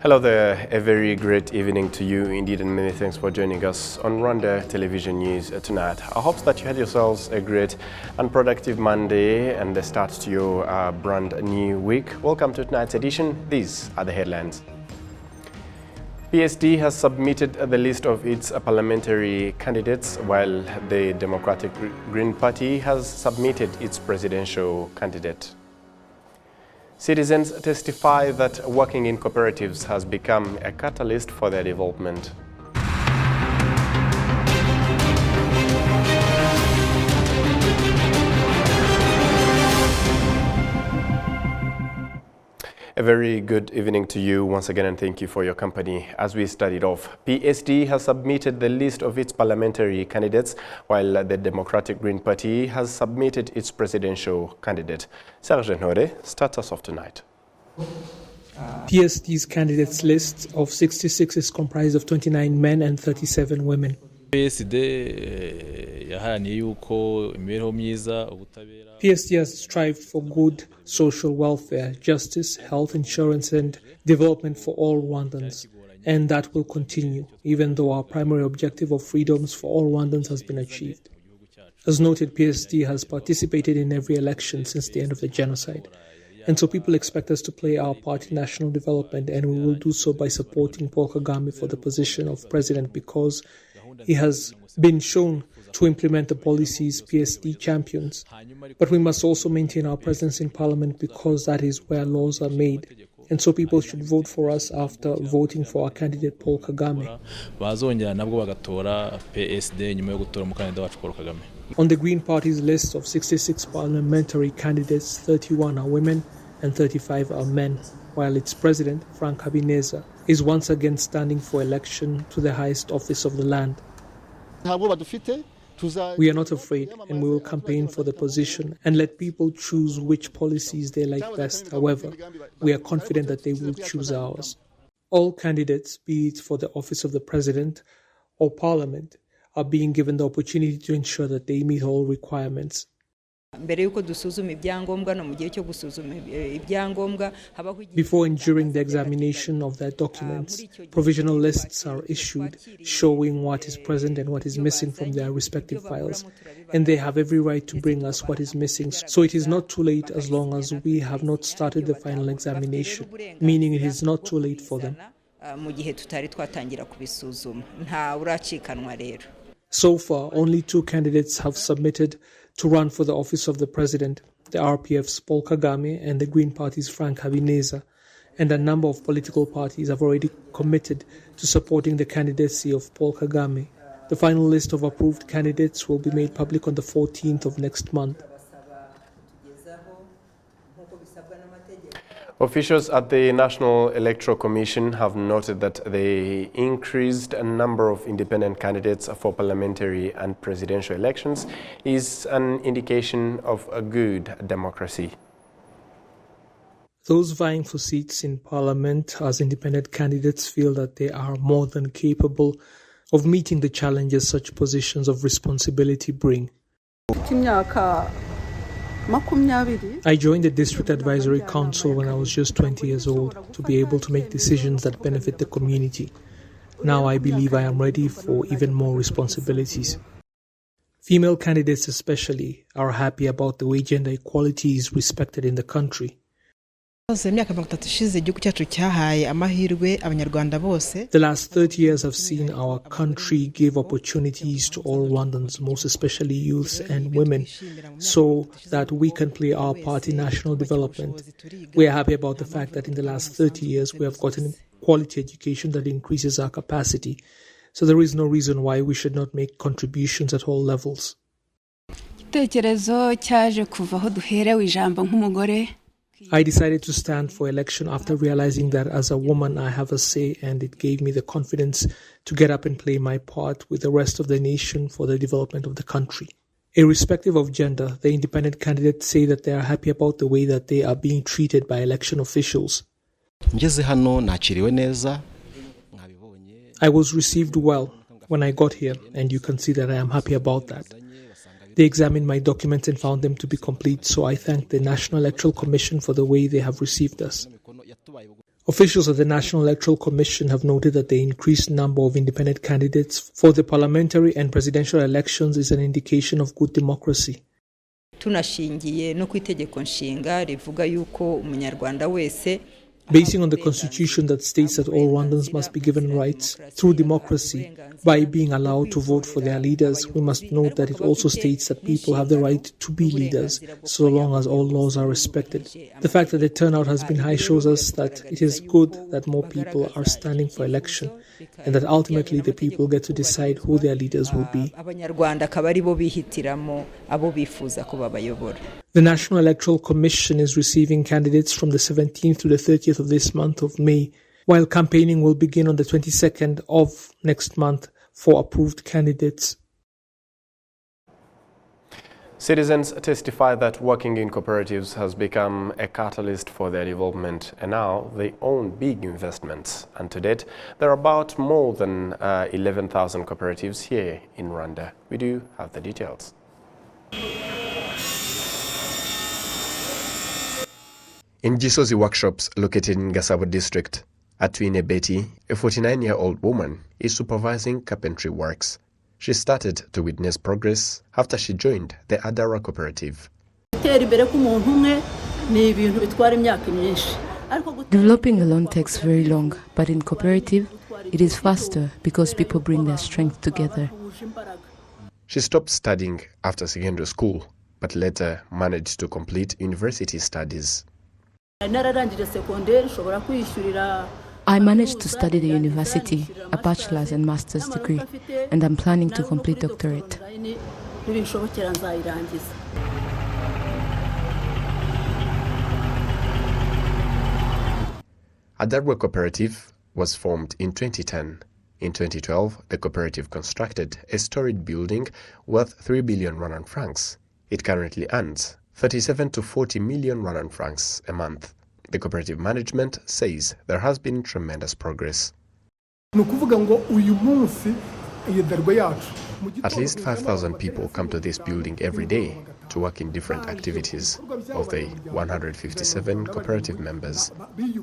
Hello there, a very great evening to you indeed, and many thanks for joining us on Rwanda Television News tonight. I hope that you had yourselves a great and productive Monday and the start to your brand new week. Welcome to tonight's edition. These are the headlines. PSD has submitted the list of its parliamentary candidates, while the Democratic Green Party has submitted its presidential candidate. Citizens testify that working in cooperatives has become a catalyst for their development. A very good evening to you once again, and thank you for your company. As we started off, PSD has submitted the list of its parliamentary candidates, while the Democratic Green Party has submitted its presidential candidate. Serge Nore starts us off tonight. PSD's candidates list of 66 is comprised of 29 men and 37 women. PSD has strived for good social welfare, justice, health insurance and development for all Rwandans, and that will continue, even though our primary objective of freedoms for all Rwandans has been achieved. As noted, PSD has participated in every election since the end of the genocide, and so people expect us to play our part in national development, and we will do so by supporting Paul Kagame for the position of president because he has been shown to implement the policies PSD champions. But we must also maintain our presence in parliament because that is where laws are made. And so people should vote for us after voting for our candidate Paul Kagame. On the Green Party's list of 66 parliamentary candidates, 31 are women and 35 are men, while its president, Frank Habineza, is once again standing for election to the highest office of the land. We are not afraid, and we will campaign for the position and let people choose which policies they like best. However, we are confident that they will choose ours. All candidates, be it for the office of the president or parliament, are being given the opportunity to ensure that they meet all requirements. Before and during the examination of their documents, provisional lists are issued showing what is present and what is missing from their respective files, and they have every right to bring us what is missing. So it is not too late as long as we have not started the final examination, meaning it is not too late for them. So far, only 2 candidates have submitted to run for the office of the president, the RPF's Paul Kagame and the Green Party's Frank Habineza, and a number of political parties have already committed to supporting the candidacy of Paul Kagame. The final list of approved candidates will be made public on the 14th of next month. Officials at the National Electoral Commission have noted that the increased number of independent candidates for parliamentary and presidential elections is an indication of a good democracy. Those vying for seats in parliament as independent candidates feel that they are more than capable of meeting the challenges such positions of responsibility bring. I joined the District Advisory Council when I was just 20 years old to be able to make decisions that benefit the community. Now I believe I am ready for even more responsibilities. Female candidates especially are happy about the way gender equality is respected in the country. The last 30 years have seen our country give opportunities to all Rwandans, most especially youths and women, so that we can play our part in national development. We are happy about the fact that in the last 30 years we have gotten quality education that increases our capacity, so there is no reason why we should not make contributions at all levels. I decided to stand for election after realizing that as a woman I have a say, and it gave me the confidence to get up and play my part with the rest of the nation for the development of the country. Irrespective of gender, the independent candidates say that they are happy about the way that they are being treated by election officials. I was received well when I got here, and you can see that I am happy about that. They examined my documents and found them to be complete, so I thank the National Electoral Commission for the way they have received us. Officials at the National Electoral Commission have noted that the increased number of independent candidates for the parliamentary and presidential elections is an indication of good democracy. Tunashingiye no ku itegeko nshinga rivuga yuko umunyarwanda wese basing on the constitution that states that all Rwandans must be given rights through democracy by being allowed to vote for their leaders. We must note that it also states that people have the right to be leaders so long as all laws are respected. The fact that the turnout has been high shows us that it is good that more people are standing for election and that ultimately the people get to decide who their leaders will be. The National Electoral Commission is receiving candidates from the 17th to the 30th of this month of May, while campaigning will begin on the 22nd of next month for approved candidates. Citizens testify that working in cooperatives has become a catalyst for their development, and now they own big investments. And to date, there are about more than 11,000 cooperatives here in Rwanda. We do have the details. In Gisozi workshops located in Gasabo district, Atwine Betty, a 49-year-old woman, is supervising carpentry works. She started to witness progress after she joined the Adara cooperative. Developing alone takes very long, but in cooperative, it is faster because people bring their strength together. She stopped studying after secondary school, but later managed to complete university studies. I managed to study the university, a bachelor's and master's degree, and I'm planning to complete doctorate. Adarwa Cooperative was formed in 2010. In 2012, the cooperative constructed a storied building worth 3 billion Rwandan francs. It currently earns 37 to 40 million Rwandan francs a month. The cooperative management says there has been tremendous progress. At least 5,000 people come to this building every day to work in different activities. Of the 157 cooperative members,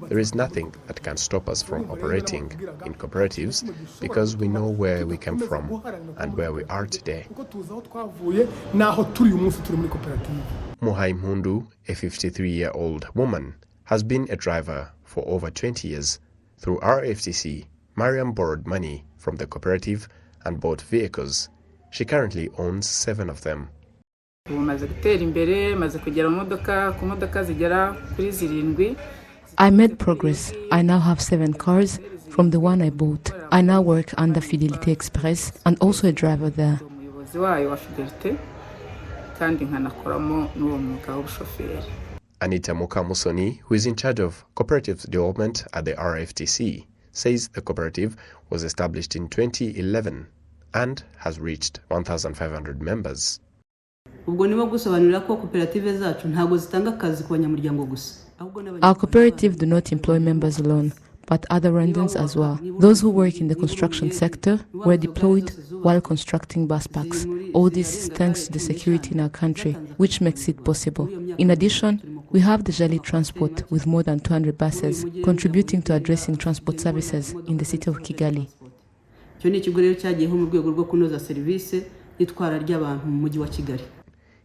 there is nothing that can stop us from operating in cooperatives because we know where we came from and where we are today. Muhai Mhundu, a 53-year-old woman, has been a driver for over 20 years. Through RFTC, Mariam borrowed money from the cooperative and bought vehicles. She currently owns 7 of them. I made progress. I now have 7 cars from the one I bought. I now work under Fidelity Express and also a driver there. Anita Mukamusoni, who is in charge of cooperative development at the RFTC, says the cooperative was established in 2011 and has reached 1,500 members. Our cooperative do not employ members alone, but other Rwandans as well. Those who work in the construction sector were deployed while constructing bus parks. All this is thanks to the security in our country, which makes it possible. In addition, we have the Jali transport with more than 200 buses, contributing to addressing transport services in the city of Kigali.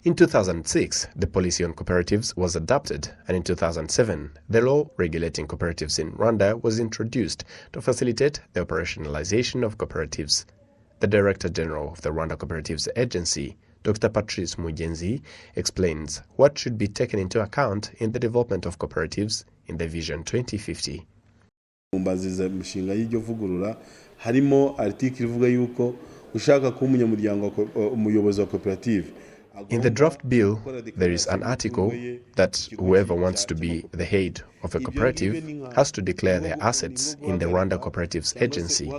In 2006, the policy on cooperatives was adopted, and in 2007, the law regulating cooperatives in Rwanda was introduced to facilitate the operationalization of cooperatives. The Director General of the Rwanda Cooperatives Agency, Dr. Patrice Mugenzi, explains what should be taken into account in the development of cooperatives in the Vision 2050. In the draft bill, there is an article that whoever wants to be the head of a cooperative has to declare their assets in the Rwanda Cooperatives Agency.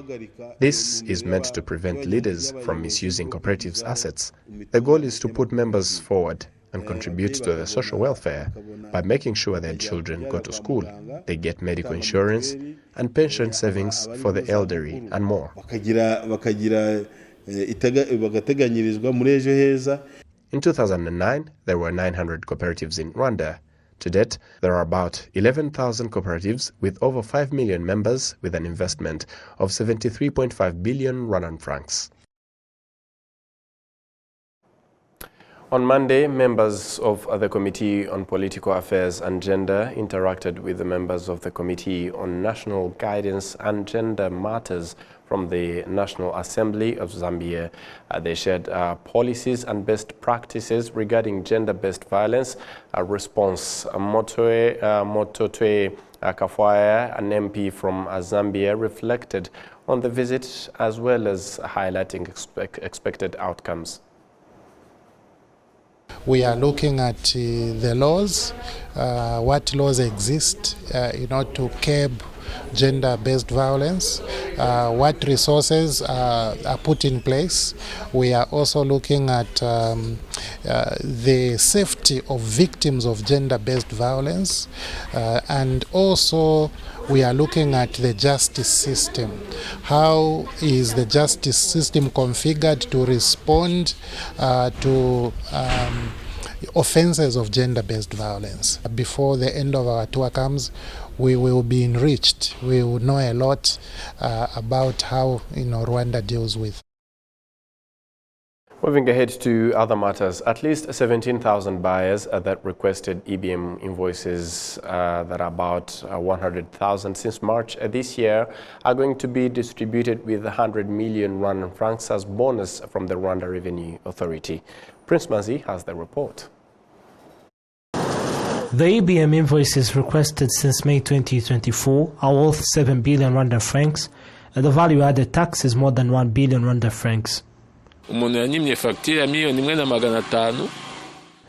This is meant to prevent leaders from misusing cooperatives' assets. The goal is to put members forward and contribute to the social welfare by making sure their children go to school, they get medical insurance and pension savings for the elderly and more. In 2009, there were 900 cooperatives in Rwanda. To date, there are about 11,000 cooperatives with over 5 million members with an investment of 73.5 billion Rwandan francs. On Monday, members of the Committee on Political Affairs and Gender interacted with the members of the Committee on National Guidance and Gender Matters from the National Assembly of Zambia. They shared policies and best practices regarding gender-based violence. A response, Mototwe Kafwaya, an MP from Zambia, reflected on the visit as well as highlighting expected outcomes. We are looking at the laws, what laws exist in order to curb gender-based violence, what resources are put in place. We are also looking at the safety of victims of gender-based violence, and also we are looking at the justice system. How is the justice system configured to respond to offenses of gender-based violence? Before the end of our tour comes, we will be enriched. We will know a lot about how Rwanda deals with. Moving ahead to other matters, at least 17,000 buyers that requested EBM invoices that are about 100,000 since March this year are going to be distributed with 100 million Rwandan francs as bonus from the Rwanda Revenue Authority. Prince Manzi has the report. The EBM invoices requested since May 2024 are worth 7 billion Rwanda francs, and the value-added tax is more than 1 billion Rwanda francs.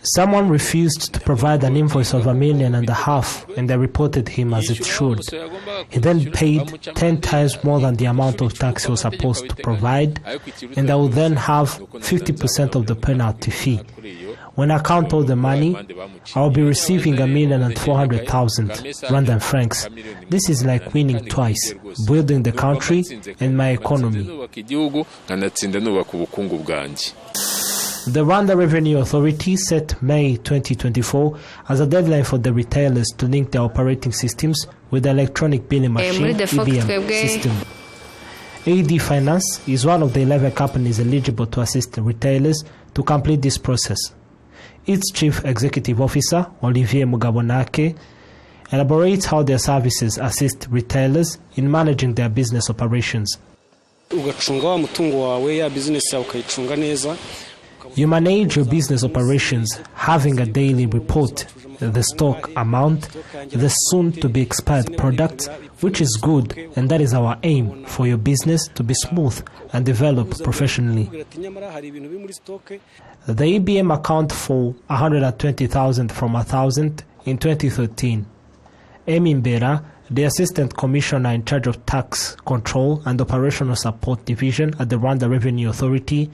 Someone refused to provide an invoice of 1.5 million, and they reported him as it should. He then paid 10 times more than the amount of tax he was supposed to provide, and I will then have 50% of the penalty fee. When I count all the money, I will be receiving 1,400,000 Rwandan francs. This is like winning twice, building the country and my economy. The Rwanda Revenue Authority set May 2024 as a deadline for the retailers to link their operating systems with the electronic billing machine EBM system. AD Finance is one of the 11 companies eligible to assist the retailers to complete this process. Its Chief Executive Officer, Olivier Mugabonake, elaborates how their services assist retailers in managing their business operations. You manage your business operations having a daily report, the stock amount, the soon-to-be expired products, which is good, and that is our aim, for your business to be smooth and develop professionally. The EBM account for 120,000 from 1,000 in 2013. Emin Bera, the Assistant Commissioner in charge of Tax Control and Operational Support Division at the Rwanda Revenue Authority,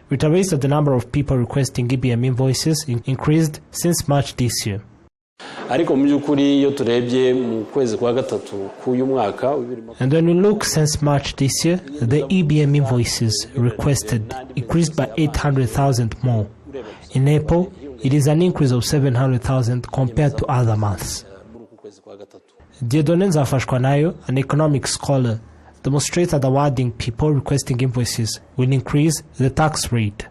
reiterates that the number of people requesting EBM invoices increased since March this year. And when we look since March this year, the EBM invoices requested increased by 800,000 more. In April, it is an increase of 700,000 compared to other months. Dieudonne Nzafashwanayo, an economic scholar, demonstrates that awarding people requesting invoices will increase the tax rate.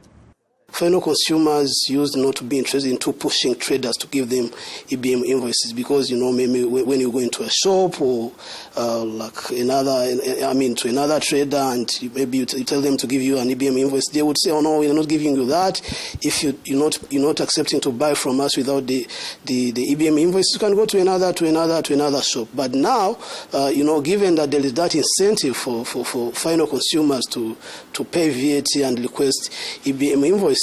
Final consumers used not to be interested in pushing traders to give them EBM invoices because, maybe when you go into a shop or to another trader and maybe you tell them to give you an EBM invoice, they would say, oh no, we're not giving you that. If you're not accepting to buy from us without the EBM invoice, you can go to another shop. But now, given that there is that incentive for final consumers to pay VAT and request EBM invoices,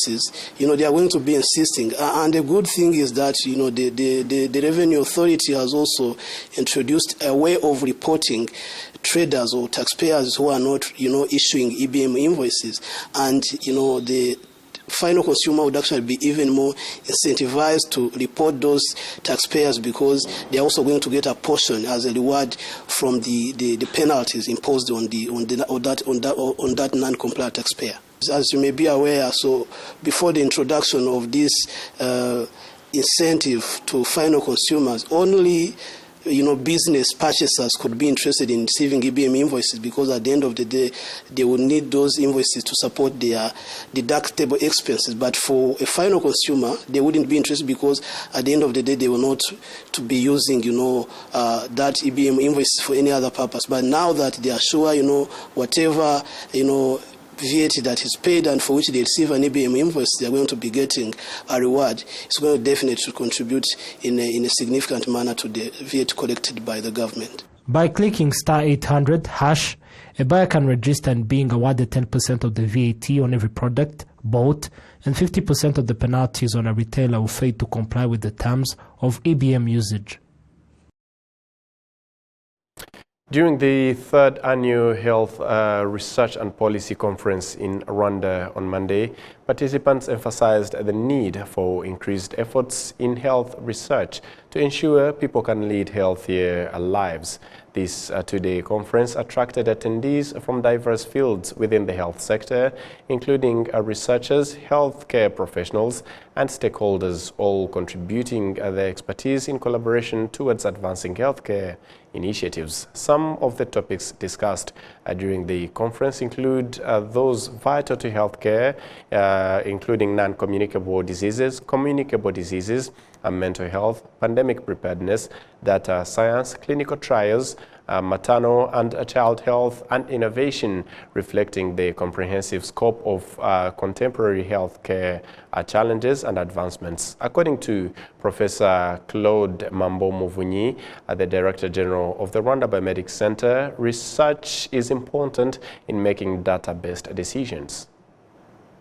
they are going to be insisting. And the good thing is that, the Revenue Authority has also introduced a way of reporting traders or taxpayers who are not, issuing EBM invoices. And, the final consumer would actually be even more incentivized to report those taxpayers because they are also going to get a portion as a reward from the penalties imposed on that non-compliant taxpayer. As you may be aware, so before the introduction of this incentive to final consumers, only business purchasers could be interested in receiving EBM invoices, because at the end of the day, they will need those invoices to support their deductible expenses. But for a final consumer, they wouldn't be interested, because at the end of the day, they will not to be using, that EBM invoices for any other purpose. But now that they are sure, whatever, VAT that is paid and for which they receive an EBM invoice, they are going to be getting a reward. It's going to definitely contribute in a significant manner to the VAT collected by the government. By clicking *800#, a buyer can register and being awarded 10% of the VAT on every product bought, and 50% of the penalties on a retailer who failed to comply with the terms of EBM usage. During the third annual Health Research and Policy Conference in Rwanda on Monday, participants emphasized the need for increased efforts in health research to ensure people can lead healthier lives. This two-day conference attracted attendees from diverse fields within the health sector, including researchers, healthcare professionals, and stakeholders, all contributing their expertise in collaboration towards advancing healthcare initiatives. Some of the topics discussed during the conference include those vital to healthcare, including non-communicable diseases, communicable diseases, mental health, pandemic preparedness, data science, clinical trials, maternal and child health, and innovation, reflecting the comprehensive scope of contemporary healthcare challenges and advancements. According to Professor Claude Mambo Muvunyi, the Director General of the Rwanda Biomedics Center, research is important in making data-based decisions.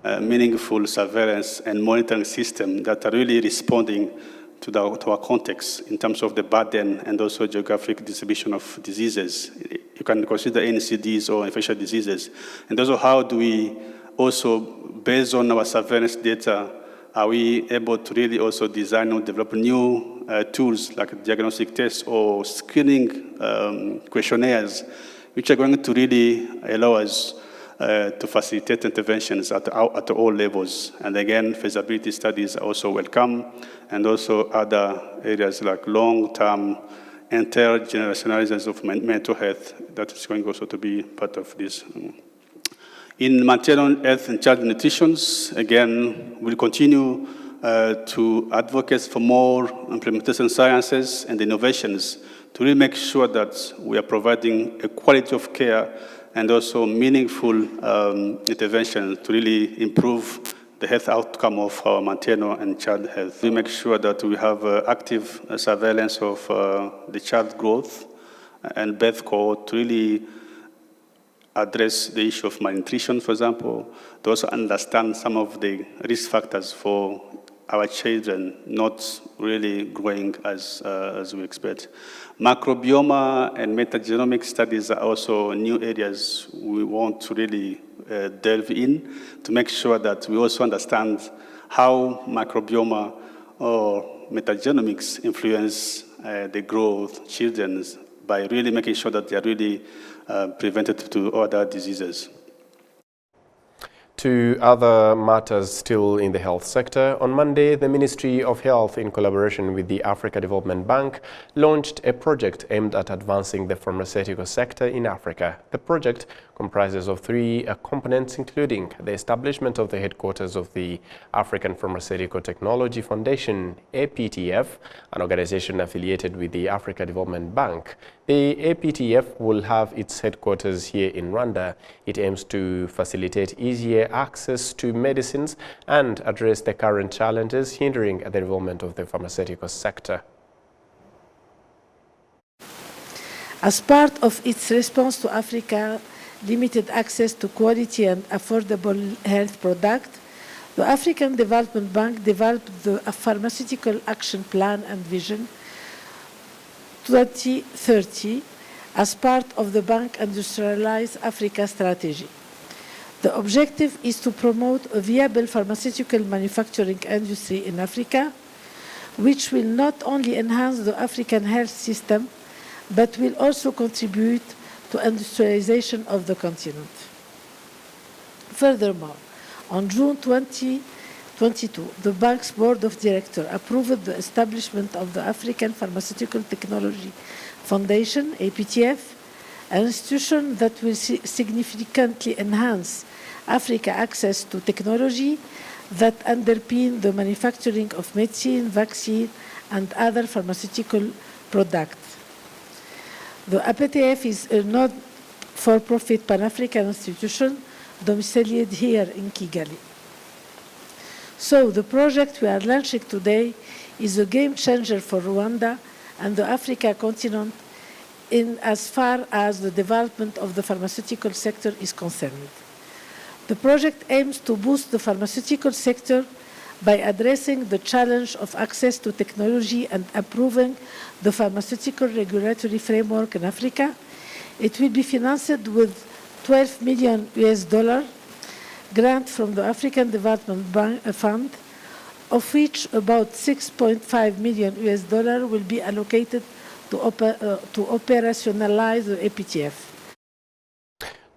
Meaningful surveillance and monitoring system that are really responding to our context in terms of the burden and also geographic distribution of diseases. You can consider NCDs or infectious diseases. And also, how do we also, based on our surveillance data, are we able to really also design or develop new tools like diagnostic tests or screening questionnaires, which are going to really allow us to facilitate interventions at all levels. And again, feasibility studies are also welcome, and also other areas like long-term intergenerationalization of mental health, that is going also to be part of this. In maternal health and child nutrition, again, we'll continue to advocate for more implementation sciences and innovations to really make sure that we are providing a quality of care and also meaningful intervention to really improve the health outcome of our maternal and child health. We make sure that we have active surveillance of the child growth and birth cohort to really address the issue of malnutrition, for example, to also understand some of the risk factors for our children not really growing as we expect. Microbiome and metagenomic studies are also new areas we want to really delve in to make sure that we also understand how microbiome or metagenomics influence the growth of children by really making sure that they are really prevented to other diseases. To other matters still in the health sector, on Monday, the Ministry of Health, in collaboration with the Africa Development Bank, launched a project aimed at advancing the pharmaceutical sector in Africa. The project comprises of three components, including the establishment of the headquarters of the African Pharmaceutical Technology Foundation, APTF, an organization affiliated with the Africa Development Bank. The APTF will have its headquarters here in Rwanda. It aims to facilitate easier access to medicines and address the current challenges hindering the development of the pharmaceutical sector. As part of its response to Africa's limited access to quality and affordable health products, the African Development Bank developed the Pharmaceutical Action Plan and Vision 2030 as part of the Bank Industrialize Africa strategy. The objective is to promote a viable pharmaceutical manufacturing industry in Africa, which will not only enhance the African health system, but will also contribute to industrialization of the continent. Furthermore, on June 20, 2022, the bank's board of directors approved the establishment of the African Pharmaceutical Technology Foundation, APTF, an institution that will significantly enhance Africa access to technology that underpin the manufacturing of medicine, vaccine, and other pharmaceutical products. The APTF is a not-for-profit Pan-African institution domiciled here in Kigali. So the project we are launching today is a game changer for Rwanda and the Africa continent in as far as the development of the pharmaceutical sector is concerned. The project aims to boost the pharmaceutical sector by addressing the challenge of access to technology and improving the pharmaceutical regulatory framework in Africa. It will be financed with $12 million grant from the African Development Fund, of which about $6.5 million will be allocated to operationalize the APTF.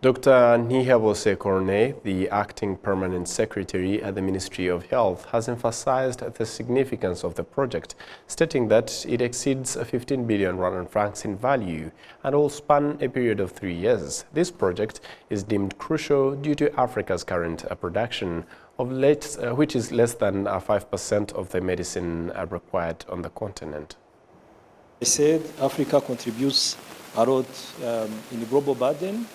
Dr. Ntihabose Corne, the acting permanent secretary at the Ministry of Health, has emphasized the significance of the project, stating that it exceeds 15 billion Rwandan francs in value and will span a period of 3 years. This project is deemed crucial due to Africa's current production of which is less than 5% of the medicine required on the continent. I said Africa contributes a lot in the global burden.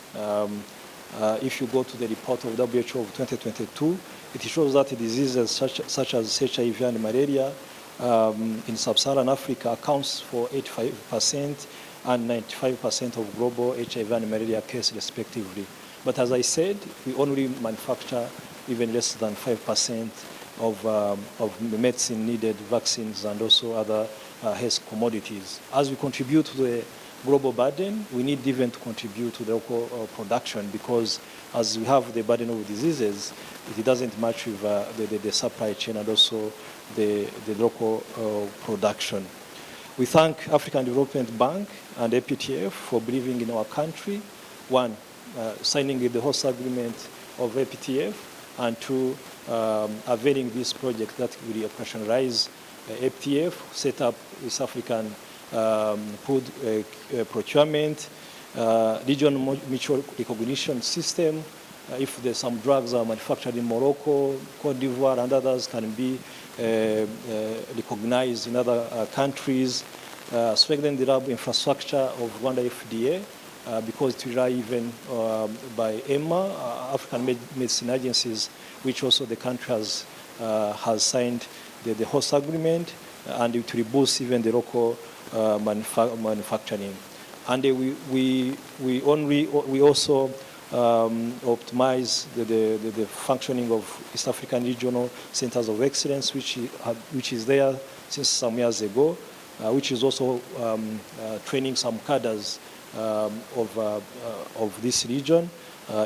If you go to the report of WHO of 2022, it shows that diseases such as HIV and malaria in sub-Saharan Africa accounts for 85% and 95% of global HIV and malaria cases respectively. But as I said, we only manufacture even less than 5% of the medicine needed, vaccines, and also other health commodities. As we contribute to the global burden, we need even to contribute to the local production, because as we have the burden of diseases, it doesn't match with the supply chain and also the local production. We thank African Development Bank and APTF for believing in our country. One, signing the host agreement of APTF, and two, availing this project that will operationalize APTF, set up East African food procurement, regional mutual recognition system. If there's some drugs are manufactured in Morocco, Cote d'Ivoire, and others can be recognized in other countries. Strengthen the lab infrastructure of Rwanda FDA, because it relies even by EMA, African Medicine Agencies, which also the country has signed the host agreement, and it will boost even the local manufacturing. And we also optimize the functioning of East African Regional Centers of Excellence, which is there since some years ago, which is also training some cadres of this region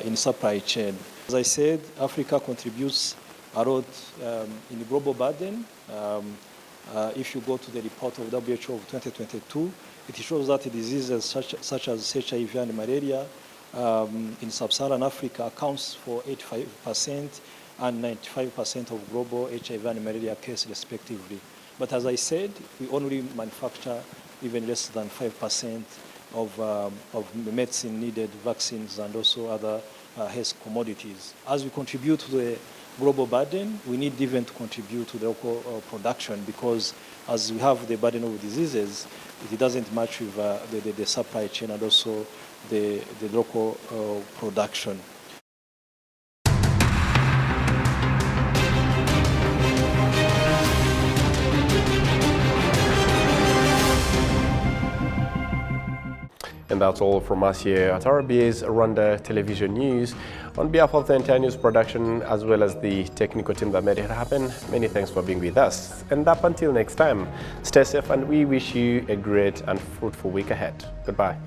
in supply chain. As I said, Africa contributes a lot in the global burden. If you go to the report of WHO of 2022, it shows that diseases such as HIV and malaria in sub-Saharan Africa accounts for 85% and 95% of global HIV and malaria cases respectively. But as I said, we only manufacture even less than 5% of the medicine needed, vaccines, and also other health commodities. As we contribute to the global burden, we need even to contribute to the local production, because as we have the burden of diseases, it doesn't match with the supply chain and also the local production. And that's all from us here at RBA's Rwanda Television News. On behalf of the entire news production, as well as the technical team that made it happen, many thanks for being with us. And up until next time, stay safe, and we wish you a great and fruitful week ahead. Goodbye.